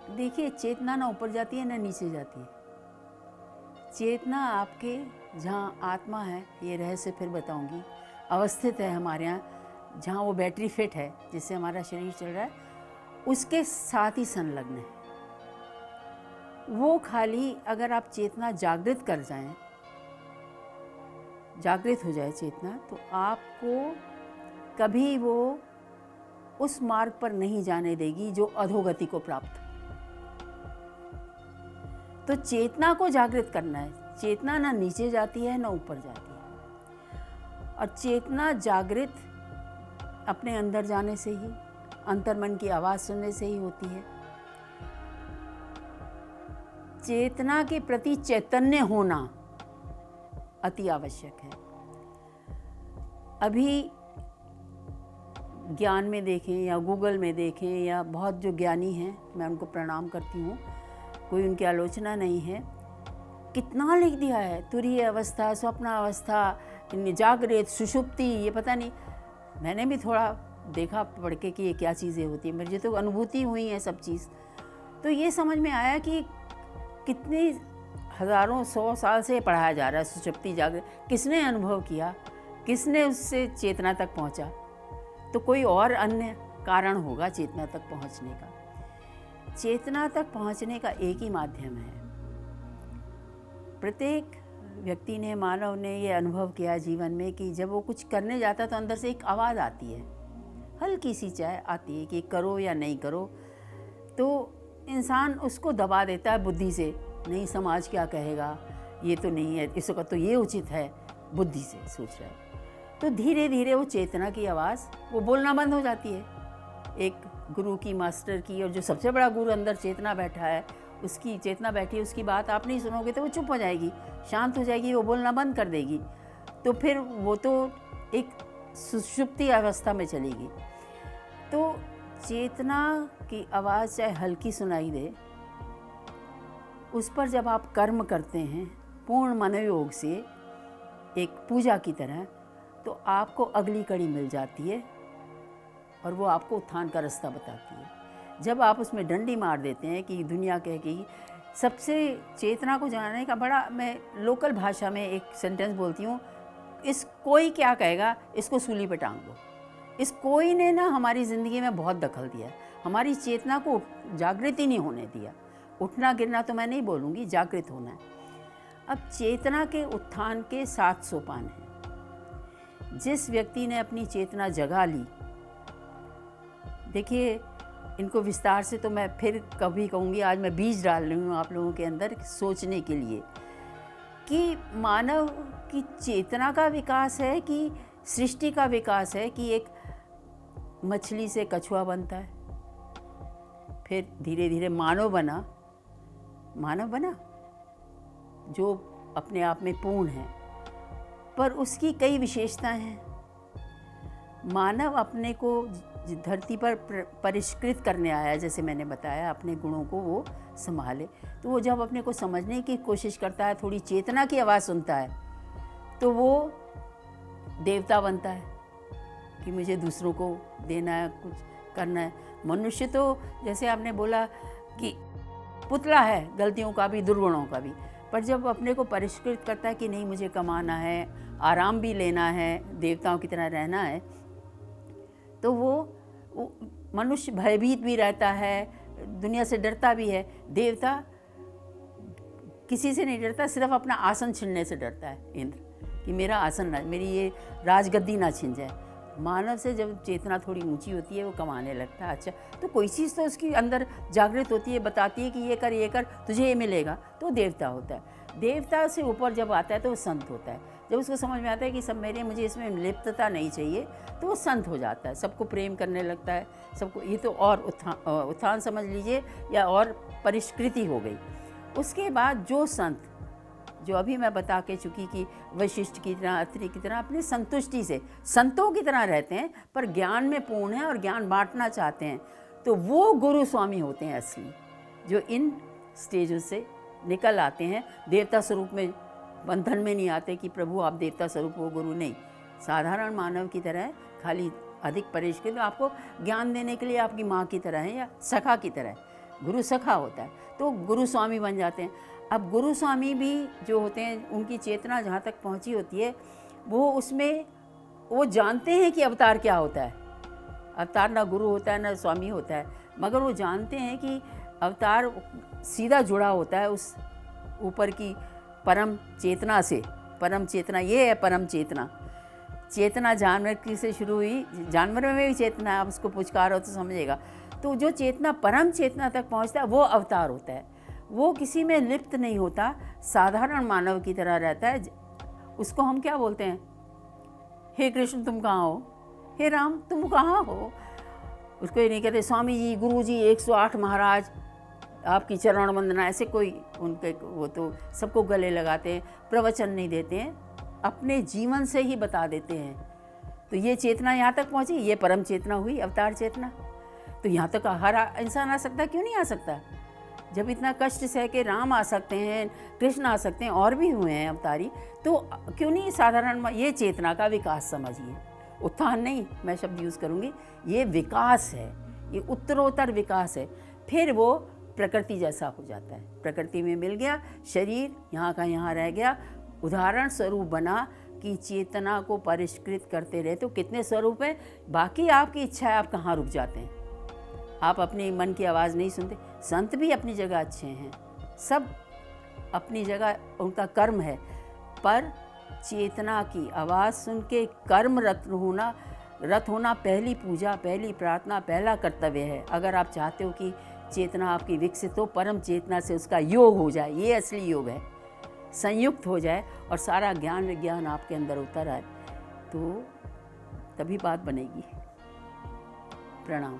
देखिए, चेतना ना ऊपर जाती है ना नीचे जाती है। चेतना आपके जहाँ आत्मा है, ये रहस्य फिर बताऊंगी, अवस्थित है हमारे यहाँ, जहाँ वो बैटरी फिट है जिससे हमारा शरीर चल रहा है, उसके साथ ही संलग्न है। वो खाली अगर आप चेतना जागृत कर जाएं, जागृत हो जाए चेतना, तो आपको कभी वो उस मार्ग पर नहीं जाने देगी जो अधोगति को प्राप्त। तो चेतना को जागृत करना है। चेतना ना नीचे जाती है ना ऊपर जाती है, और चेतना जागृत अपने अंदर जाने से ही, अंतर्मन की आवाज़ सुनने से ही होती है। चेतना के प्रति चैतन्य होना अति आवश्यक है। अभी ज्ञान में देखें या गूगल में देखें, या बहुत जो ज्ञानी हैं, मैं उनको प्रणाम करती हूँ, कोई उनकी आलोचना नहीं है, कितना लिख दिया है, तुरीय अवस्था, स्वप्न अवस्था, जागृत, सुषुप्ति, ये पता नहीं। मैंने भी थोड़ा देखा पढ़ के कि ये क्या चीज़ें होती हैं, मुझे तो अनुभूति हुई है सब चीज़। तो ये समझ में आया कि कितने हज़ारों 100 साल से पढ़ाया जा रहा है सुषुप्ति, जागृत। किसने अनुभव किया, किसने उससे चेतना तक पहुँचा? तो कोई और अन्य कारण होगा चेतना तक पहुँचने का। चेतना तक पहुँचने का एक ही माध्यम है। प्रत्येक व्यक्ति ने, मानव ने ये अनुभव किया जीवन में कि जब वो कुछ करने जाता तो अंदर से एक आवाज़ आती है, हल्की सी चाहे आती है कि करो या नहीं करो। तो इंसान उसको दबा देता है बुद्धि से, नहीं समाज क्या कहेगा, ये तो नहीं है, इसका तो ये उचित है, बुद्धि से सोच रहा है। तो धीरे धीरे वो चेतना की आवाज़ वो बोलना बंद हो जाती है। एक गुरु की, मास्टर की, और जो सबसे बड़ा गुरु अंदर चेतना बैठा है, उसकी चेतना बैठी है, उसकी बात आप नहीं सुनोगे तो वो चुप हो जाएगी, शांत हो जाएगी, वो बोलना बंद कर देगी। तो फिर वो तो एक सुषुप्ति अवस्था में चलेगी। तो चेतना की आवाज़ चाहे हल्की सुनाई दे, उस पर जब आप कर्म करते हैं पूर्ण मनोयोग से, एक पूजा की तरह, तो आपको अगली कड़ी मिल जाती है और वो आपको उत्थान का रास्ता बताती है। जब आप उसमें डंडी मार देते हैं कि दुनिया कहेगी, सबसे चेतना को जानने का बड़ा, मैं लोकल भाषा में एक सेंटेंस बोलती हूँ, इस कोई क्या कहेगा, इसको सूली पे टांग दो। इस कोई ने ना हमारी ज़िंदगी में बहुत दखल दिया, हमारी चेतना को जागृत ही नहीं होने दिया। उठना गिरना तो मैं नहीं बोलूँगी, जागृत होना है। अब चेतना के उत्थान के 7 सोपान हैं। जिस व्यक्ति ने अपनी चेतना जगा ली, देखिए इनको विस्तार से तो मैं फिर कभी कहूँगी, आज मैं बीज डाल रही हूँ आप लोगों के अंदर सोचने के लिए कि मानव की चेतना का विकास है कि सृष्टि का विकास है, कि एक मछली से कछुआ बनता है, फिर धीरे धीरे मानव बना जो अपने आप में पूर्ण है, पर उसकी कई विशेषताएं हैं। मानव अपने को धरती पर परिष्कृत करने आया, जैसे मैंने बताया, अपने गुणों को वो संभाले। तो वो जब अपने को समझने की कोशिश करता है, थोड़ी चेतना की आवाज़ सुनता है, तो वो देवता बनता है कि मुझे दूसरों को देना है, कुछ करना है। मनुष्य तो जैसे आपने बोला कि पुतला है, गलतियों का भी, दुर्गुणों का भी, पर जब अपने को परिष्कृत करता है कि नहीं, मुझे कमाना है, आराम भी लेना है, देवताओं की तरह रहना है, तो वो मनुष्य भयभीत भी रहता है, दुनिया से डरता भी है। देवता किसी से नहीं डरता, सिर्फ अपना आसन छीनने से डरता है इंद्र, कि मेरा आसन ना, मेरी ये राजगद्दी ना छिन जाए। मानव से जब चेतना थोड़ी ऊंची होती है, वो कमाने लगता है। अच्छा, तो कोई चीज़ तो उसकी अंदर जागृत होती है, बताती है कि ये कर तुझे ये मिलेगा, तो देवता होता है। देवता से ऊपर जब आता है तो वो संत होता है। जब उसको समझ में आता है कि सब मेरे, मुझे इसमें लिप्तता नहीं चाहिए, तो वो संत हो जाता है, सबको प्रेम करने लगता है, सबको। ये तो और उत्थान समझ लीजिए, या और परिष्कृति हो गई। उसके बाद जो संत, जो अभी मैं बता के चुकी कि वशिष्ठ की तरह, अत्रि की तरह अपनी संतुष्टि से संतों की तरह रहते हैं, पर ज्ञान में पूर्ण हैं और ज्ञान बांटना चाहते हैं, तो वो गुरु स्वामी होते हैं असली, जो इन स्टेजों से निकल आते हैं। देवता स्वरूप में, बंधन में नहीं आते कि प्रभु आप देवता स्वरूप हो, गुरु नहीं। साधारण मानव की तरह, खाली अधिक परिष्कृत, आपको ज्ञान देने के लिए आपकी माँ की तरह है या सखा की तरह है। गुरु सखा होता है, तो गुरु स्वामी बन जाते हैं। अब गुरु स्वामी भी जो होते हैं, उनकी चेतना जहाँ तक पहुँची होती है, वो उसमें वो जानते हैं कि अवतार क्या होता है। अवतार ना गुरु होता है ना स्वामी होता है, मगर वो जानते हैं कि अवतार सीधा जुड़ा होता है उस ऊपर की परम चेतना से। परम चेतना ये है, परम चेतना। चेतना जानवर की से शुरू हुई, जानवर में भी चेतना है, आप उसको पुचकारो तो समझेगा। तो जो चेतना परम चेतना तक पहुंचता है वो अवतार होता है। वो किसी में लिप्त नहीं होता, साधारण मानव की तरह रहता है। उसको हम क्या बोलते हैं? हे कृष्ण तुम कहाँ हो, हे राम तुम कहाँ हो। उसको ये नहीं कहते स्वामी जी, गुरु जी, 108 महाराज आपकी चरण वंदना, ऐसे कोई उनके वो तो सबको गले लगाते हैं, प्रवचन नहीं देते हैं, अपने जीवन से ही बता देते हैं। तो ये चेतना यहाँ तक पहुँची, ये परम चेतना हुई, अवतार चेतना। तो यहाँ तक हर इंसान आ सकता, क्यों नहीं आ सकता? जब इतना कष्ट सह के राम आ सकते हैं, कृष्ण आ सकते हैं, और भी हुए हैं अवतारी, तो क्यों नहीं साधारण ये चेतना का विकास समझिए। उत्थान नहीं मैं शब्द यूज़ करूँगी, ये विकास है, ये उत्तरोत्तर विकास है। फिर वो प्रकृति जैसा हो जाता है, प्रकृति में मिल गया, शरीर यहाँ का यहाँ रह गया, उदाहरण स्वरूप बना कि चेतना को परिष्कृत करते रहे। तो कितने स्वरूप हैं, बाकी आपकी इच्छा है, आप कहाँ रुक जाते हैं, आप अपने मन की आवाज़ नहीं सुनते। संत भी अपनी जगह अच्छे हैं, सब अपनी जगह उनका कर्म है, पर चेतना की आवाज़ सुन के कर्म रत होना पहली पूजा, पहली प्रार्थना, पहला कर्तव्य है। अगर आप चाहते हो कि चेतना आपकी विकसित हो, परम चेतना से उसका योग हो जाए, ये असली योग है, संयुक्त हो जाए और सारा ज्ञान विज्ञान आपके अंदर उतर आए, तो तभी बात बनेगी। प्रणाम।